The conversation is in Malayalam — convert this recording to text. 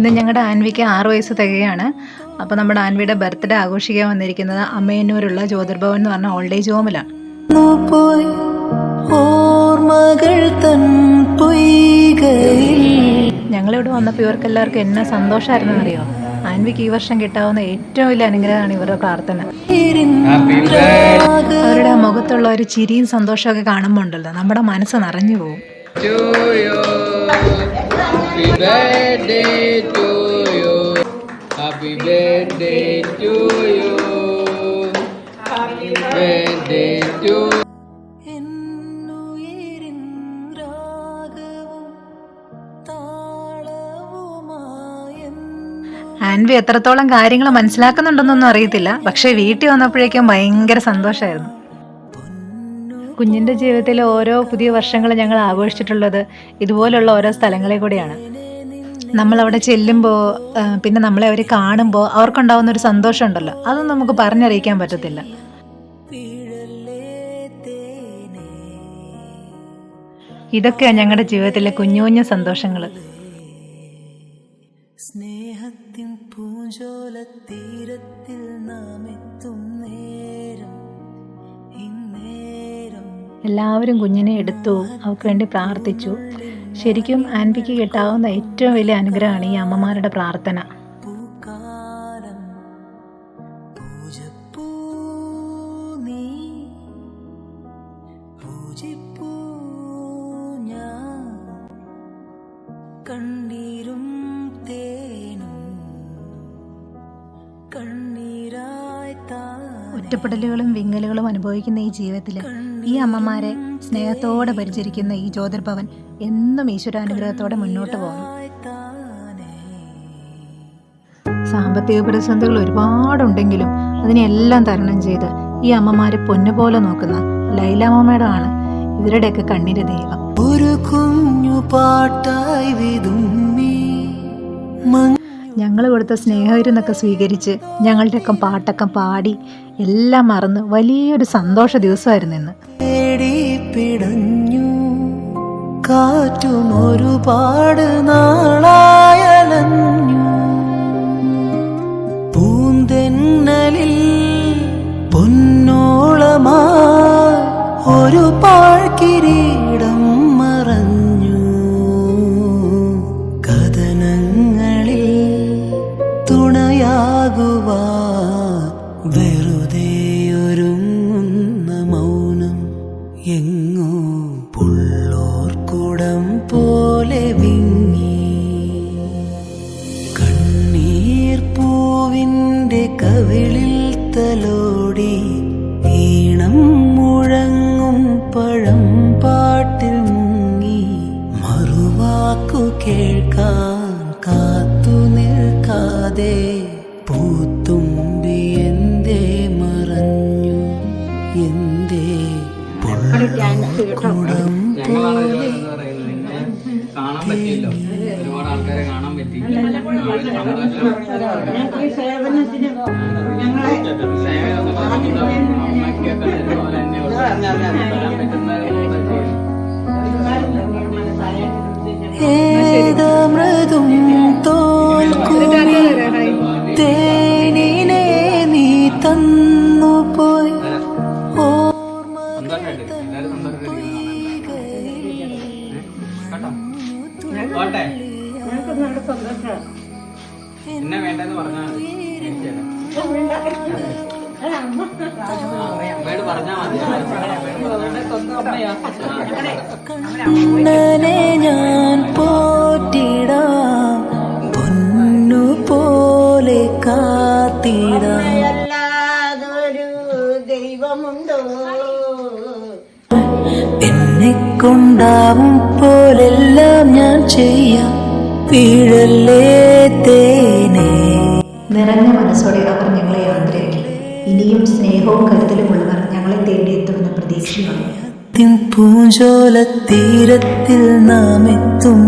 ഇന്ന് ഞങ്ങളുടെ ആൻവിക്ക് 6 വയസ്സ് തികയാണ്. അപ്പോൾ നമ്മുടെ ആൻവിയുടെ ബർത്ത്ഡേ ആഘോഷിക്കാൻ വന്നിരിക്കുന്നത് അമ്മയന്നൂരുള്ള ജ്യോതിർഭവൻ എന്ന് പറഞ്ഞ ഓൾഡ് ഏജ് ഹോമിലാണ്. ഞങ്ങളിവിടെ വന്നപ്പോൾ ഇവർക്ക് എല്ലാവർക്കും എന്നാ സന്തോഷമായിരുന്നു അറിയോ. ആൻവിക്ക് ഈ വർഷം കിട്ടാവുന്ന ഏറ്റവും വലിയ അനുഗ്രഹമാണ് ഇവരുടെ പ്രാർത്ഥന. അവരുടെ ആ മുഖത്തുള്ള ഒരു ചിരിയും സന്തോഷമൊക്കെ കാണുമ്പോൾ ഉണ്ടല്ലോ, നമ്മുടെ മനസ്സ് നിറഞ്ഞു പോകും. ആൻവി എത്രത്തോളം കാര്യങ്ങൾ മനസ്സിലാക്കുന്നുണ്ടെന്നൊന്നും അറിയത്തില്ല, പക്ഷെ വീട്ടിൽ വന്നപ്പോഴേക്കും ഭയങ്കര സന്തോഷമായിരുന്നു. കുഞ്ഞിൻ്റെ ജീവിതത്തിലെ ഓരോ പുതിയ വർഷങ്ങൾ ഞങ്ങൾ ആഘോഷിച്ചിട്ടുള്ളത് ഇതുപോലുള്ള ഓരോ സ്ഥലങ്ങളിൽ കൂടെയാണ്. നമ്മളവിടെ ചെല്ലുമ്പോൾ പിന്നെ നമ്മളെ അവർ കാണുമ്പോൾ അവർക്കുണ്ടാവുന്ന ഒരു സന്തോഷം ഉണ്ടല്ലോ, അതൊന്നും നമുക്ക് പറഞ്ഞറിയിക്കാൻ പറ്റത്തില്ല. ഇതൊക്കെയാണ് ഞങ്ങളുടെ ജീവിതത്തിലെ കുഞ്ഞു കുഞ്ഞു സന്തോഷങ്ങൾ. സ്നേഹത്തിൻ പൂഞ്ചോല തീരത്തിൽ നാം എത്തും നേരം, എല്ലാവരും കുഞ്ഞിനെ എടുത്തു, അവർക്ക് വേണ്ടി പ്രാർത്ഥിച്ചു. ശരിക്കും ആൻവിക്ക് കിട്ടാവുന്ന ഏറ്റവും വലിയ അനുഗ്രഹമാണ് ഈ അമ്മമാരുടെ പ്രാർത്ഥന. കണ്ണീരും തേനും കണ്ണീരായി ഒറ്റപ്പെടലുകളും വിങ്ങലുകളും അനുഭവിക്കുന്ന ഈ ജീവിതത്തിൽ ഈ അമ്മമാരെ സ്നേഹത്തോടെ പരിചരിക്കുന്ന ഈ ജ്യോതിർഭവൻ എന്നും ഈശ്വരാനുഗ്രഹത്തോടെ മുന്നോട്ട് പോകണം. സാമ്പത്തിക പ്രതിസന്ധികൾ ഒരുപാടുണ്ടെങ്കിലും അതിനെല്ലാം തരണം ചെയ്ത് ഈ അമ്മമാരെ പൊന്നുപോലെ നോക്കുന്ന ലൈലാമ്മയുടെ ആണ് ഇവരുടെയൊക്കെ കണ്ണീര് ദൈവം. ഒരു കുഞ്ഞു പാട്ടായി വിതുമ്മി ഞങ്ങൾ കൊടുത്ത സ്നേഹവിരുന്നൊക്കെ സ്വീകരിച്ച് ഞങ്ങളുടെയൊക്കെ പാട്ടൊക്കെ പാടി എല്ലാം മറന്ന് വലിയൊരു സന്തോഷ ദിവസമായിരുന്നു ഇന്ന്. പിടഞ്ഞു കാറ്റും ഒരുപാട് നാളായലഞ്ഞു, പൂന്തെന്നലിൽ പൊന്നോളമാ ഒരു പാഴ്കിരീടം മറഞ്ഞു, കഥനങ്ങളിൽ തുണയാകുവാ വെറുതെയൊരുങ്ങുന്ന മൗനം എങ്ങോ പുള്ളോർക്കുടം പോലെ വിങ്ങി, കണ്ണീർ പൂവിൻ്റെ കവിളിൽ തലോടി ഈണം മുഴങ്ങും പഴം പാട്ടിൽ മുങ്ങി, മറുവാക്കു കേൾക്കാൻ കാത്തു നിൽക്കാതെ പൂത്തുമ്പി എന്തേ മറഞ്ഞു, എന്തേ പുള്ളുകുടം പോലെ കാണാൻ പറ്റിയല്ലോ, ഒരുപാട് ആൾക്കാരെ കാണാൻ പറ്റി. ഏതമൃതും തോൽക്കുമി തേനിനെ നീ തന്നുപോയി, എന്നെ വേണ്ടെന്ന് പറഞ്ഞാൽ കണ്ണനെ ഞാൻ പോറ്റിടാം, പൊന്നു പോലെ കാത്തിടാം, അല്ലാതൊരു ദൈവമുണ്ടോ, എന്നെ കൊണ്ടാവും പോലെല്ലാം ഞാൻ ചെയ്യാം, വീഴല്ലേ തേനേ. നിറഞ്ഞ മനസ്സോടെ അവർ ഞങ്ങളെ ആദരിക്കും. ഇനിയും സ്നേഹവും കരുതലുമുള്ളവർ ഞങ്ങളെ തേടിയെത്തുമെന്ന പ്രതീക്ഷയാണ്. പൂഞ്ചോല തീരത്തിൽ നാം എത്തും